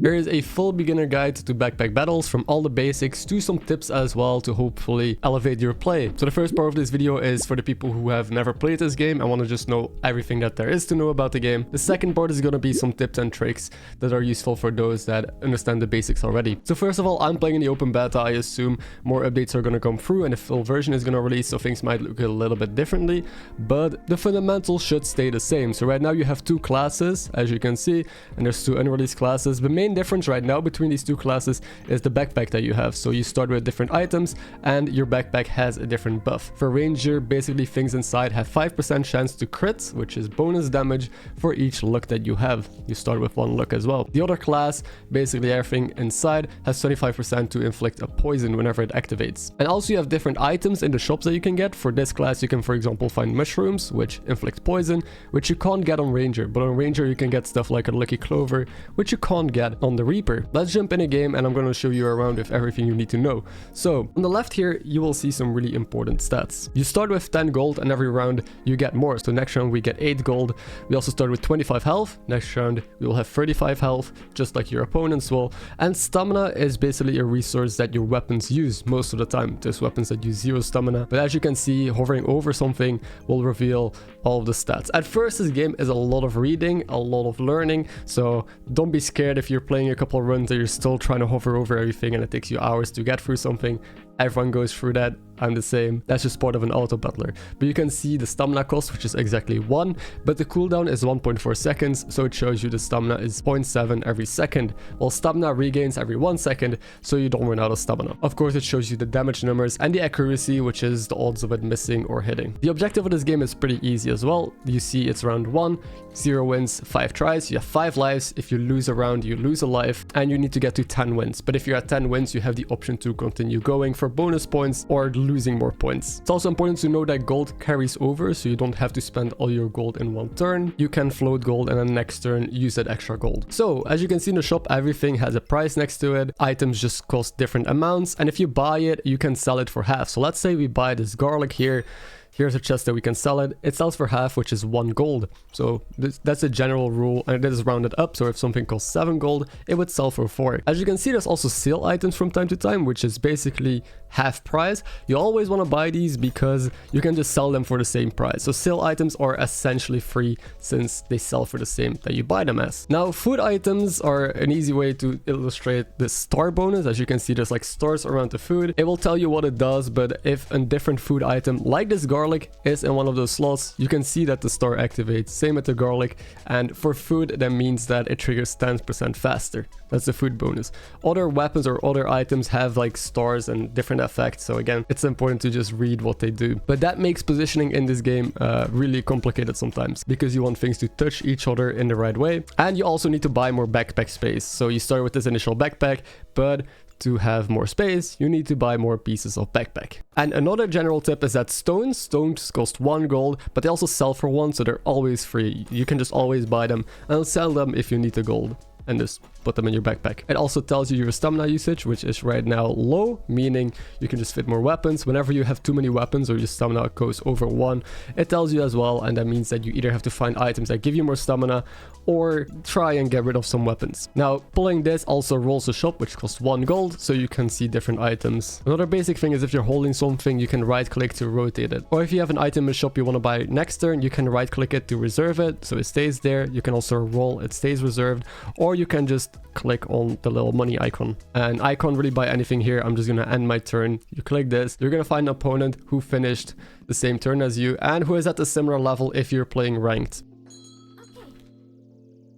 Here is a full beginner guide to backpack battles from all the basics to some tips as well to hopefully elevate your play. So the first part of this video is for the people who have never played this game and want to just know everything that there is to know about the game. The second part is going to be some tips and tricks that are useful for those that understand the basics already. So first of all, I'm playing in the open beta. I assume more updates are going to come through and the full version is going to release, so things might look a little bit differently, but the fundamentals should stay the same. So right now you have two classes, as you can see, and there's two unreleased classes. The main difference right now between these two classes is the backpack that you have. So you start with different items and your backpack has a different buff. For Ranger, basically things inside have 5% chance to crit, which is bonus damage for each luck that you have. You start with one luck as well. The other class, basically everything inside, has 25% to inflict a poison whenever it activates. And also you have different items in the shops that you can get. For this class you can, for example, find mushrooms, which inflict poison, which you can't get on Ranger, but on Ranger you can get stuff like a lucky clover, which you can't get on the Reaper. Let's jump in a game and I'm going to show you around with everything you need to know. So on the left here you will see some really important stats. You start with 10 gold and every round you get more. So next round we get 8 gold. We also start with 25 health. Next round we will have 35 health, just like your opponents will. And stamina is basically a resource that your weapons use most of the time. There's weapons that use 0 stamina, but as you can see, hovering over something will reveal all of the stats. At first this game is a lot of reading, a lot of learning, so don't be scared if you're playing a couple of runs and you're still trying to hover over everything and it takes you hours to get through something. Everyone goes through that. I'm the same. That's just part of an auto battler. But you can see the stamina cost, which is exactly 1, but the cooldown is 1.4 seconds, so it shows you the stamina is 0.7 every second, while stamina regains every 1 second, so you don't run out of stamina. Of course, it shows you the damage numbers and the accuracy, which is the odds of it missing or hitting. The objective of this game is pretty easy as well. You see it's round 1, 0 wins, 5 tries, you have 5 lives. If you lose a round, you lose a life, and you need to get to 10 wins. But if you're at 10 wins, you have the option to continue going for bonus points or losing more points. It's also important to know that gold carries over, so you don't have to spend all your gold in one turn. You can float gold and then next turn use that extra gold. So as you can see in the shop, everything has a price next to it. Items just cost different amounts, and if you buy it, you can sell it for half. So let's say we buy this garlic here. Here's a chest that we can sell it. It sells for half, which is 1 gold. So that's a general rule, and it is rounded up. So if something costs 7 gold, it would sell for 4. As you can see, there's also sale items from time to time, which is basically half price. You always want to buy these because you can just sell them for the same price. So sale items are essentially free since they sell for the same that you buy them as. Now, food items are an easy way to illustrate the star bonus. As you can see, there's like stars around the food. It will tell you what it does, but if a different food item like this garlic is in one of those slots, you can see that the star activates. Same with the garlic, and for food that means that it triggers 10% faster. That's the food bonus. Other weapons or other items have like stars and different effects, so again, it's important to just read what they do. But that makes positioning in this game really complicated sometimes, because you want things to touch each other in the right way, and you also need to buy more backpack space. So you start with this initial backpack, but to have more space, you need to buy more pieces of backpack. And another general tip is that stones cost 1 gold, but they also sell for 1, so they're always free. You can just always buy them and sell them if you need the gold, and just put them in your backpack. It also tells you your stamina usage, which is right now low, meaning you can just fit more weapons. Whenever you have too many weapons or your stamina goes over 1, it tells you as well, and that means that you either have to find items that give you more stamina or try and get rid of some weapons. Now, pulling this also rolls the shop, which costs 1 gold, so you can see different items. Another basic thing is if you're holding something, you can right click to rotate it. Or if you have an item in the shop you want to buy next turn, you can right click it to reserve it, so it stays there. You can also roll, it stays reserved, or you can just click on the little money icon. And I can't really buy anything here. I'm just gonna end my turn. You click this, you're gonna find an opponent who finished the same turn as you and who is at a similar level if you're playing ranked.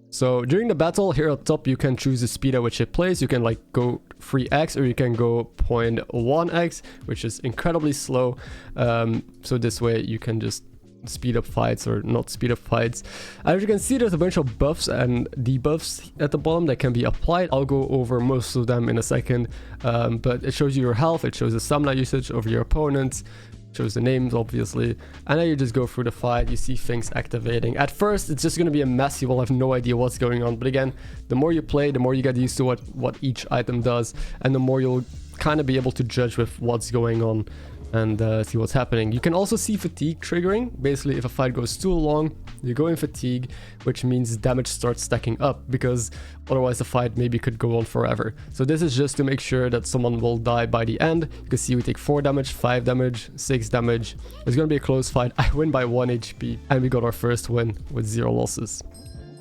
So during the battle, here at top, you can choose the speed at which it plays. You can like go 3x or you can go 0.1x, which is incredibly slow. So this way you can just speed up fights or not speed up fights. As you can see, there's a bunch of buffs and debuffs at the bottom that can be applied. I'll go over most of them in a second, but it shows you your health, it shows the stamina usage of your opponents, shows the names obviously, and then you just go through the fight. You see things activating. At first it's just going to be a mess, you will have no idea what's going on, but again, the more you play, the more you get used to what each item does, and the more you'll kind of be able to judge with what's going on and see what's happening. You can also see fatigue triggering. Basically, if a fight goes too long, you go in fatigue, which means damage starts stacking up, because otherwise the fight maybe could go on forever. So this is just to make sure that someone will die by the end. You can see we take 4 damage, 5 damage, 6 damage. It's gonna be a close fight. I win by 1 HP, and we got our first win with 0 losses.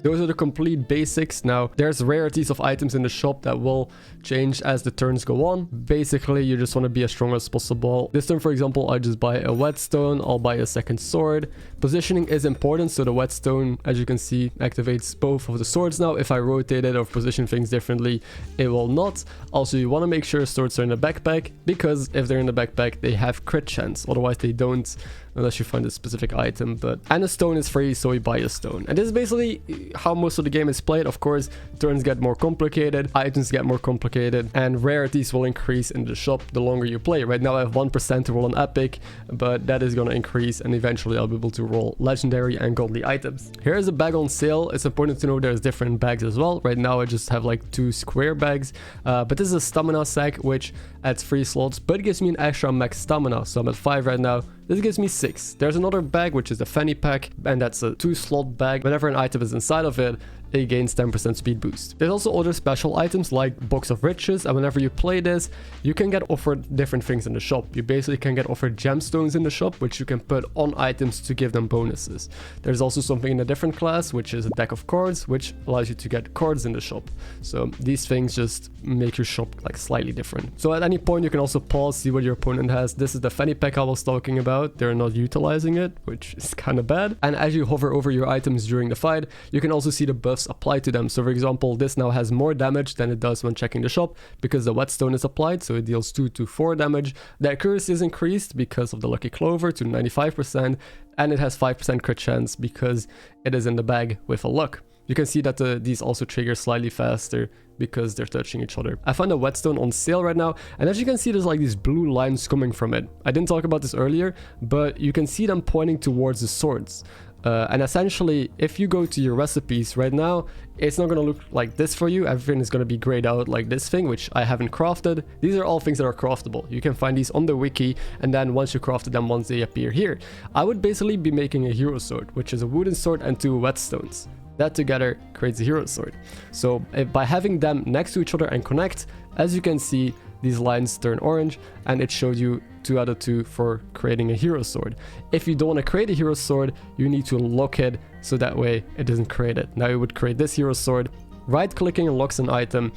Those are the complete basics. Now, there's rarities of items in the shop that will change as the turns go on. Basically, you just want to be as strong as possible. This turn, for example, I just buy a whetstone. I'll buy a second sword. Positioning is important, so the whetstone, as you can see, activates both of the swords now. If I rotate it or position things differently, it will not. Also, you want to make sure swords are in the backpack, because if they're in the backpack, they have crit chance. Otherwise, they don't, unless you find a specific item. And a stone is free, so you buy a stone. And this is basically how most of the game is played. Of course, turns get more complicated, items get more complicated, and rarities will increase in the shop the longer you play. Right now I have 1% to roll on epic, but that is going to increase, and eventually I'll be able to roll legendary and godly items. Here is a bag on sale. It's important to know there's different bags as well. Right now I just have like 2 square bags, but this is a stamina sack, which adds 3 slots, but gives me an extra max stamina. So I'm at 5 right now. This gives me 6. There's another bag, which is the fanny pack, and that's a 2 slot bag. Whenever an item is inside of it, it gains 10% speed boost. There's also other special items like Box of Riches, and whenever you play this, you can get offered different things in the shop. You basically can get offered gemstones in the shop, which you can put on items to give them bonuses. There's also something in a different class, which is a deck of cards, which allows you to get cards in the shop. So these things just make your shop like slightly different. So at any point, you can also pause, see what your opponent has. This is the fanny pack I was talking about. They're not utilizing it, which is kind of bad. And as you hover over your items during the fight, you can also see the buffs applied to them. So for example, this now has more damage than it does when checking the shop, because the whetstone is applied, so it deals 2 to 4 damage. The accuracy is increased because of the lucky clover to 95%, and it has 5% crit chance because it is in the bag with a luck. You can see that these also trigger slightly faster because they're touching each other. I found a whetstone on sale right now, and as you can see, there's like these blue lines coming from it. I didn't talk about this earlier, but you can see them pointing towards the swords. And essentially, if you go to your recipes right now, it's not going to look like this for you. Everything is going to be grayed out like this thing, which I haven't crafted. These are all things that are craftable. You can find these on the wiki, and then once you crafted them, once they appear here. I would basically be making a hero sword, which is a wooden sword and 2 whetstones. That together creates a hero sword. So by having them next to each other and connect, as you can see, these lines turn orange, and it showed you 2 out of 2 for creating a hero sword. If you don't want to create a hero sword, you need to unlock it, so that way it doesn't create it. Now you would create this hero sword. Right-clicking unlocks an item.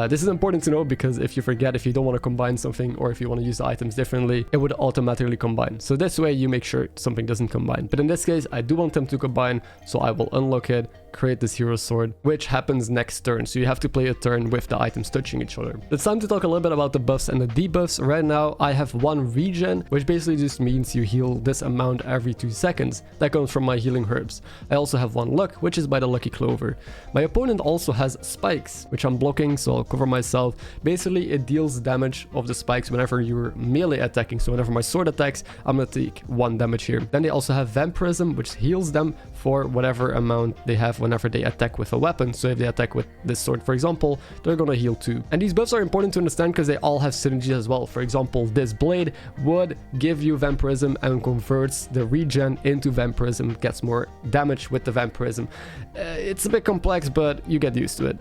This is important to know, because if you forget, if you don't want to combine something, or if you want to use the items differently, it would automatically combine. So this way you make sure something doesn't combine. But in this case, I do want them to combine, so I will unlock it, create this hero sword, which happens next turn. So you have to play a turn with the items touching each other. It's time to talk a little bit about the buffs and the debuffs. Right now, I have 1 regen, which basically just means you heal this amount every 2 seconds. That comes from my healing herbs. I also have 1 luck, which is by the lucky clover. My opponent also has spikes, which I'm blocking, so I'll cover myself. Basically, it deals damage of the spikes whenever you're melee attacking. So whenever my sword attacks, I'm gonna take 1 damage here. Then they also have vampirism, which heals them for whatever amount they have whenever they attack with a weapon. So if they attack with this sword, for example, they're gonna heal too. And these buffs are important to understand because they all have synergies as well. For example, this blade would give you vampirism and converts the regen into vampirism, gets more damage with the vampirism. It's a bit complex, but you get used to it.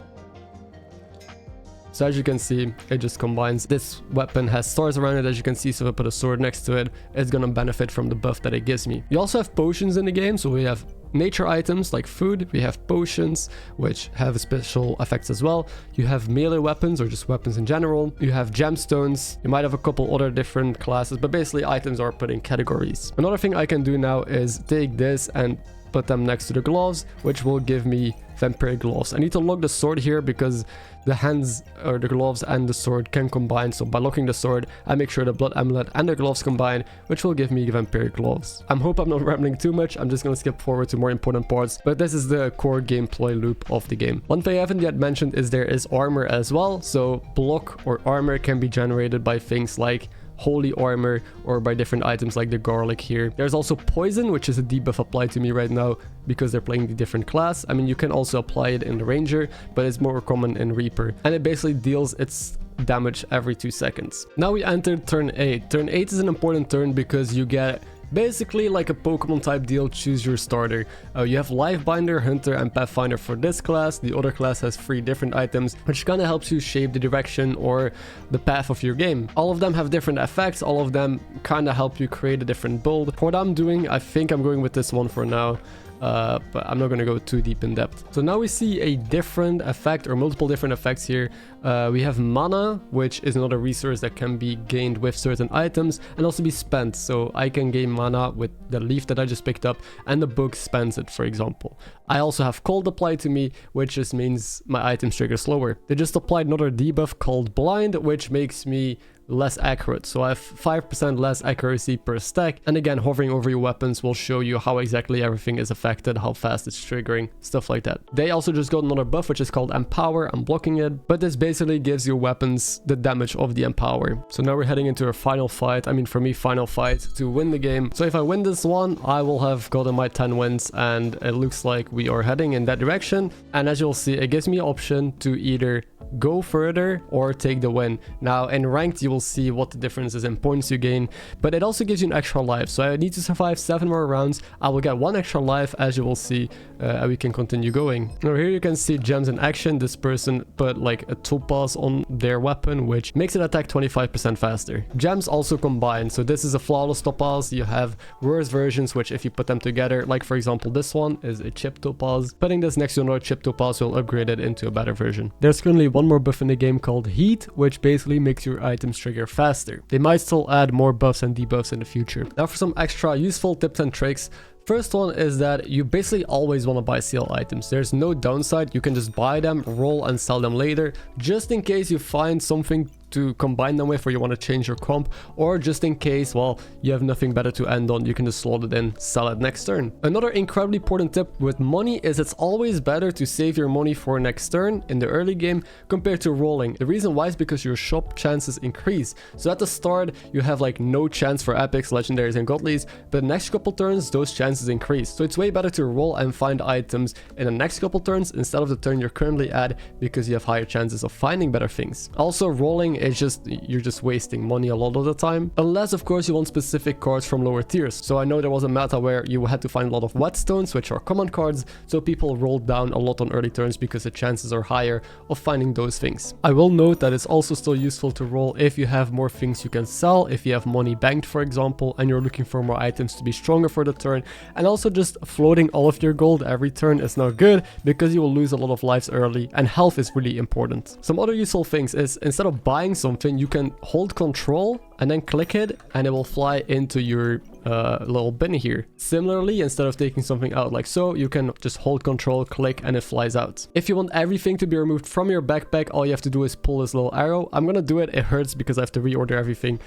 So as you can see, it just combines. This weapon has stars around it, as you can see, so if I put a sword next to it, it's gonna benefit from the buff that it gives me. We also have potions in the game, so we have nature items like food, we have potions, which have special effects as well. You have melee weapons, or just weapons in general. You have gemstones. You might have a couple other different classes, but basically items are put in categories. Another thing I can do now is take this and put them next to the gloves, which will give me vampiric gloves. I need to lock the sword here because the hands or the gloves and the sword can combine. So by locking the sword, I make sure the blood amulet and the gloves combine, which will give me vampiric gloves. I hope I'm not rambling too much. I'm just gonna skip forward to more important parts, but this is the core gameplay loop of the game. One thing I haven't yet mentioned is there is armor as well. So block or armor can be generated by things like holy armor or by different items like the garlic here. There's also poison, which is a debuff applied to me right now because they're playing the different class. I mean, you can also apply it in the ranger, but it's more common in reaper, and it basically deals, it's damage every 2 seconds. Now we entered turn 8. Turn 8 is an important turn because you get basically like a Pokemon type deal, choose your starter. You have Lifebinder, Hunter, and Pathfinder for this class. The other class has 3 different items, which kind of helps you shape the direction or the path of your game. All of them have different effects, all of them kind of help you create a different build. For what I'm doing, I think I'm going with this one for now. But I'm not going to go too deep in depth. So now we see a different effect or multiple different effects here. We have mana, which is another resource that can be gained with certain items and also be spent. So I can gain mana with the leaf that I just picked up, and the book spends it, for example. I also have cold applied to me, which just means my items trigger slower. They just applied another debuff called blind, which makes me less accurate, so I have 5% less accuracy per stack. And again, hovering over your weapons will show you how exactly everything is affected, how fast it's triggering, stuff like that. They also just got another buff which is called Empower. I'm blocking it, but this basically gives your weapons the damage of the Empower. So now we're heading into our final fight. I mean, for me, final fight to win the game. So if I win this one, I will have gotten my 10 wins, and it looks like we are heading in that direction. And as you'll see, it gives me an option to either go further or take the win. Now in ranked you will see what the difference is in points you gain, but it also gives you an extra life. So I need to survive 7 more rounds. I will get 1 extra life, as you will see, and we can continue going. Now here you can see gems in action. This person put like a topaz on their weapon, which makes it attack 25% faster. Gems also combine, so this is a flawless topaz. You have worse versions which, if you put them together, like for example this one is a chip topaz, putting this next to another chip topaz will upgrade it into a better version. There's currently one more buff in the game called Heat, which basically makes your items trigger faster. They might still add more buffs and debuffs in the future. Now for some extra useful tips and tricks. First one is that you basically always want to buy sale items. There's no downside. You can just buy them, roll, and sell them later, just in case you find something to combine them with, or you want to change your comp, or just in case, well, you have nothing better to end on, you can just slot it in, sell it next turn. Another incredibly important tip with money is it's always better to save your money for next turn in the early game compared to rolling. The reason why is because your shop chances increase. So at the start you have like no chance for epics, legendaries, and godlies, but the next couple turns those chances increase. So it's way better to roll and find items in the next couple turns instead of the turn you're currently at, because you have higher chances of finding better things. Also, rolling is you're just wasting money a lot of the time, unless of course you want specific cards from lower tiers. So I know there was a meta where you had to find a lot of whetstones, which are common cards, so people rolled down a lot on early turns because the chances are higher of finding those things. I will note that it's also still useful to roll if you have more things you can sell, if you have money banked for example, and you're looking for more items to be stronger for the turn. And also just floating all of your gold every turn is not good, because you will lose a lot of lives early, and health is really important. Some other useful things is, instead of buying something, you can hold control and then click it, and it will fly into your little bin here. Similarly, instead of taking something out like so, you can just hold control, click, and it flies out. If you want everything to be removed from your backpack, all you have to do is pull this little arrow. I'm gonna do it. It hurts because I have to reorder everything,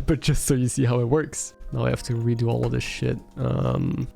but just so you see how it works. Now I have to redo all of this shit.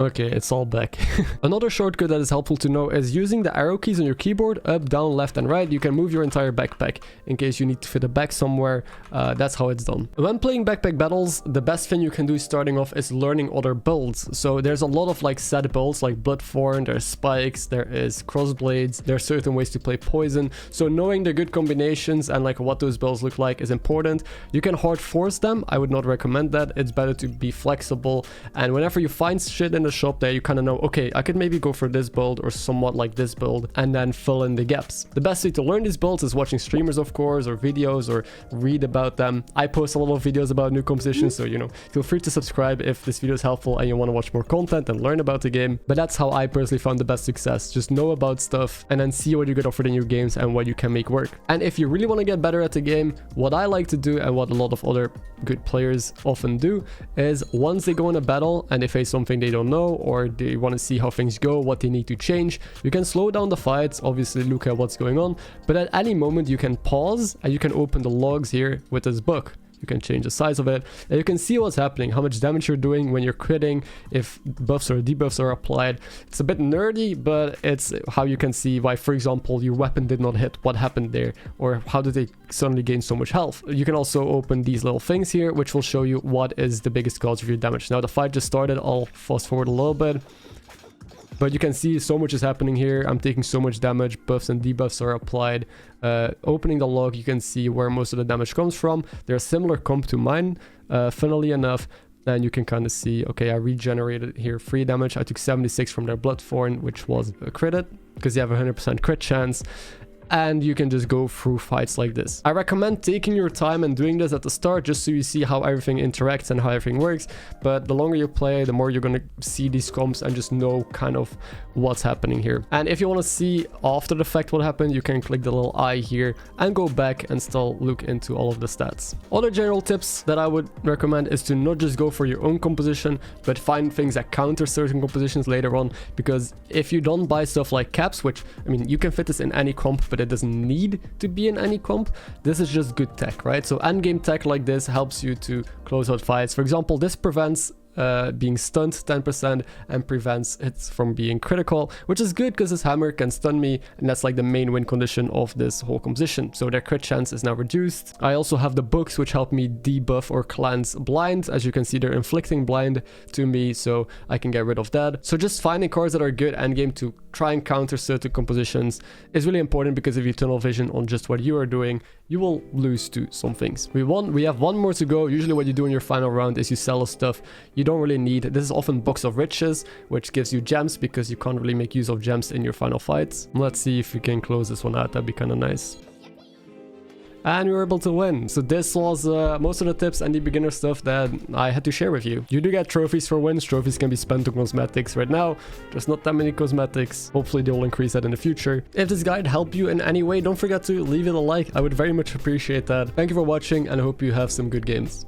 Okay, it's all back. Another shortcut that is helpful to know is using the arrow keys on your keyboard, up, down, left, and right. You can move your entire backpack in case you need to fit a bag somewhere. That's how it's done. When playing backpack battles, the best thing you can do starting off is learning other builds. So there's a lot of like set builds like Bloodthorn, there's spikes, there is crossblades, there are certain ways to play poison. So knowing the good combinations and like what those builds look like is important. You can hard force them. I would not recommend that. It's better to be flexible, and whenever you find shit in the shop there, you kind of know, okay, I could maybe go for this build or somewhat like this build, and then fill in the gaps. The best way to learn these builds is watching streamers, of course, or videos, or read about them. I post a lot of videos about new compositions, so you know, feel free to subscribe if this video is helpful and you want to watch more content and learn about the game. But that's how I personally found the best success. Just know about stuff and then see what you get offered in your games and what you can make work. And if you really want to get better at the game, what I like to do and what a lot of other good players often do is, once they go in a battle and they face something they don't know, or they want to see how things go, what they need to change, you can slow down the fights, obviously look at what's going on, but at any moment you can pause and you can open the logs here with this book. You can change the size of it, and you can see what's happening, how much damage you're doing when you're critting, if buffs or debuffs are applied. It's a bit nerdy, but it's how you can see why, for example, your weapon did not hit, what happened there, or how did they suddenly gain so much health. You can also open these little things here, which will show you what is the biggest cause of your damage. Now the fight just started. I'll fast forward a little bit. But you can see so much is happening here. I'm taking so much damage. Buffs and debuffs are applied. Opening the log, you can see where most of the damage comes from. They're a similar comp to mine, funnily enough. And you can kind of see, okay, I regenerated here 3 damage. I took 76 from their Bloodthorn, which was a critted, because you have a 100% crit chance. And you can just go through fights like this. I recommend taking your time and doing this at the start, just so you see how everything interacts and how everything works. But the longer you play, the more you're going to see these comps and just know kind of what's happening here. And if you want to see after the fact what happened, you can click the little eye here and go back and still look into all of the stats. Other general tips that I would recommend is to not just go for your own composition, but find things that counter certain compositions later on. Because if you don't buy stuff like caps, which, I mean, you can fit this in any comp, but it doesn't need to be in any comp. This is just good tech, right? So endgame tech like this helps you to close out fights. For example, this prevents being stunned 10% and prevents hits from being critical, which is good because this hammer can stun me, and that's like the main win condition of this whole composition. So their crit chance is now reduced. I also have the books which help me debuff or cleanse blind. As you can see, they're inflicting blind to me, so I can get rid of that. So just finding cards that are good endgame to try and counter certain compositions is really important, because if you tunnel vision on just what you are doing, you will lose to some things. We have one more to go. Usually what you do in your final round is you sell stuff you don't really need. This is often Box of Riches, which gives you gems, because you can't really make use of gems in your final fights. Let's see if we can close this one out. That'd be kind of nice. And we were able to win. So this was most of the tips and the beginner stuff that I had to share with you. You do get trophies for wins. Trophies can be spent on cosmetics. Right now, there's not that many cosmetics. Hopefully they will increase that in the future. If this guide helped you in any way, don't forget to leave it a like. I would very much appreciate that. Thank you for watching, and I hope you have some good games.